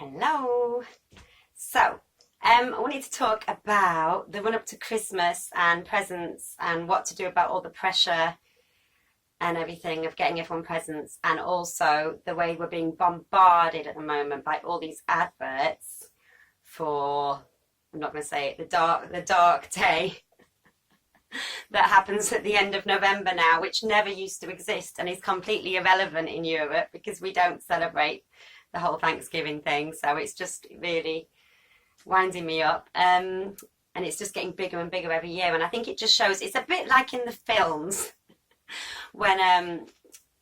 Hello. So, I wanted to talk about the run up to Christmas and presents and what to do about all the pressure and everything of getting everyone presents, and also the way we're being bombarded at the moment by all these adverts for, I'm not going to say it, the dark day that happens at the end of November now, which never used to exist and is completely irrelevant in Europe because we don't celebrate the whole Thanksgiving thing. So it's just really winding me up. And it's just getting bigger and bigger every year. And I think it just shows, it's a bit like in the films when,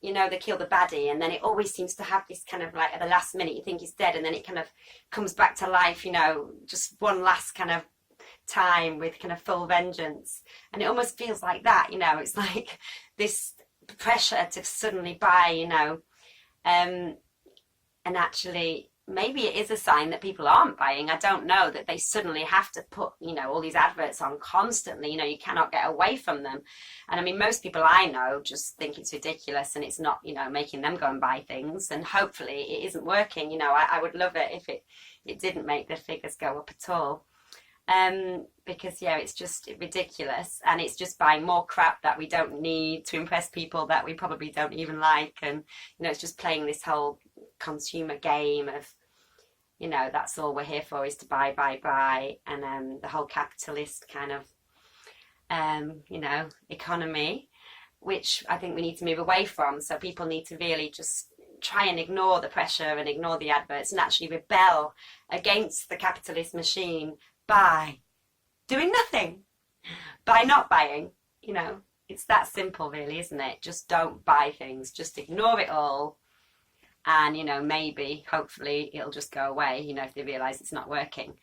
they kill the baddie, and then it always seems to have this kind of like at the last minute you think he's dead, and then it kind of comes back to life, just one last kind of time with kind of full vengeance. And it almost feels like that, it's like this pressure to suddenly buy, and actually maybe it is a sign that people aren't buying. I don't know, that they suddenly have to put, all these adverts on constantly, you cannot get away from them. And I mean, most people I know just think it's ridiculous and it's not, making them go and buy things. And hopefully it isn't working. I would love it if it didn't make the figures go up at all. Because it's just ridiculous, and it's just buying more crap that we don't need to impress people that we probably don't even like. And it's just playing this whole consumer game of that's all we're here for, is to buy, and the whole capitalist kind of economy, which I think we need to move away from. So people need to really just try and ignore the pressure and ignore the adverts and actually rebel against the capitalist machine by doing nothing, by not buying. It's that simple, really, isn't it? Just don't buy things, just ignore it all, and maybe hopefully it'll just go away, if they realize it's not working.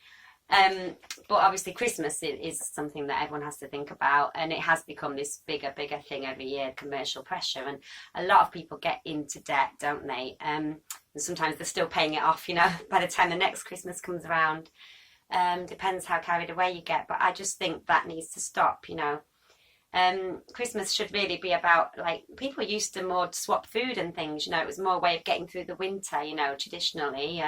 But obviously Christmas is something that everyone has to think about, and it has become this bigger thing every year, commercial pressure, and a lot of people get into debt, don't they? And sometimes they're still paying it off, by the time the next Christmas comes around. Depends how carried away you get, but I just think that needs to stop. Christmas should really be about, like, people used to more swap food and things. It was more a way of getting through the winter. Traditionally,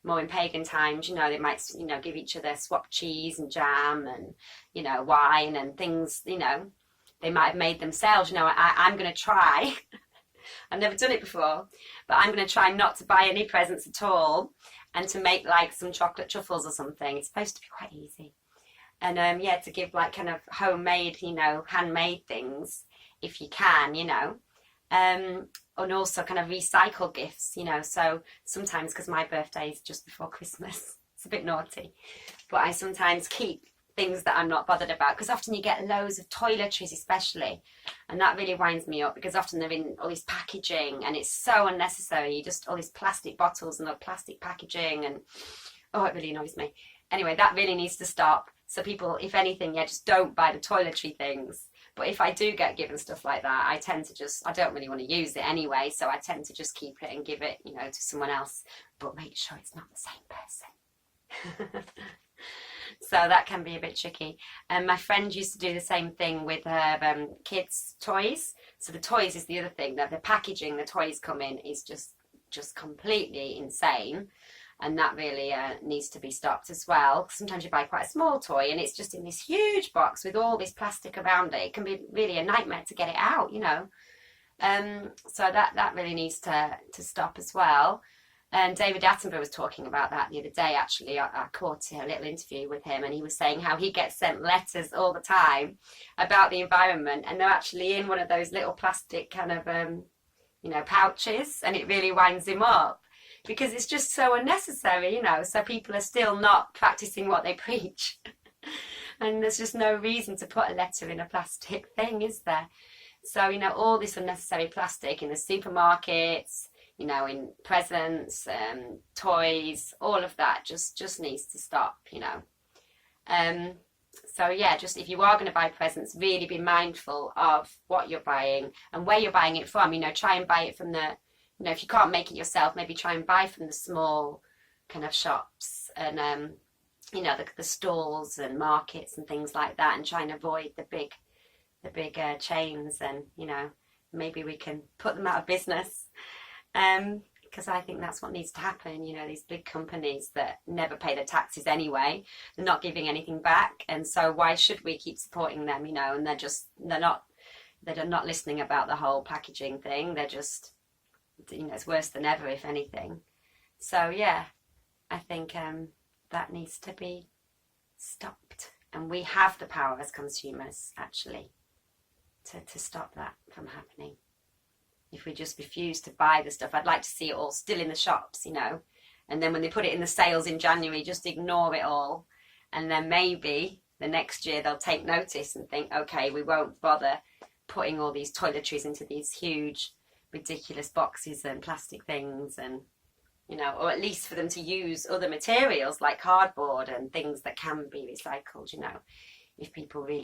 more in pagan times. They might give each other swap cheese and jam and wine and things. They might have made themselves. I'm going to try. I've never done it before, but I'm going to try not to buy any presents at all, and to make like some chocolate truffles or something. It's supposed to be quite easy. And to give like kind of homemade, handmade things if you can, and also kind of recycle gifts, so sometimes, because my birthday is just before Christmas, it's a bit naughty, but I sometimes keep things that I'm not bothered about, because often you get loads of toiletries especially, and that really winds me up, because often they're in all this packaging and it's so unnecessary, just all these plastic bottles and all plastic packaging, and it really annoys me. Anyway, that really needs to stop. So people, if anything, just don't buy the toiletry things. But if I do get given stuff like that, I tend to I don't really want to use it anyway, so I tend to just keep it and give it, to someone else, but make sure it's not the same person. So that can be a bit tricky. And my friend used to do the same thing with her kids' toys. So the toys is the other thing, that the packaging the toys come in is just completely insane. And that really needs to be stopped as well. Sometimes you buy quite a small toy and it's just in this huge box with all this plastic around it. It can be really a nightmare to get it out, So that really needs to stop as well. And David Attenborough was talking about that the other day, actually. I caught a little interview with him, and he was saying how he gets sent letters all the time about the environment, and they're actually in one of those little plastic kind of, pouches, and it really winds him up, because it's just so unnecessary, so people are still not practicing what they preach. And there's just no reason to put a letter in a plastic thing, is there? So, all this unnecessary plastic in the supermarkets, in presents, toys, all of that just needs to stop, just if you are going to buy presents, really be mindful of what you're buying and where you're buying it from. Try and buy it from the, if you can't make it yourself, maybe try and buy from the small kind of shops and, the stalls and markets and things like that, and try and avoid the big chains, and, maybe we can put them out of business. Because because I think that's what needs to happen. You know, these big companies that never pay their taxes anyway, they're not giving anything back, and so why should we keep supporting them? You know, and they're not listening about the whole packaging thing. They're just, you know, it's worse than ever, if anything. So yeah, I think that needs to be stopped, and we have the power as consumers actually to stop that from happening. If we just refuse to buy the stuff, I'd like to see it all still in the shops, you know, and then when they put it in the sales in January, just ignore it all, and then maybe the next year they'll take notice and think, okay, we won't bother putting all these toiletries into these huge ridiculous boxes and plastic things, and you know, or at least for them to use other materials like cardboard and things that can be recycled, you know, if people really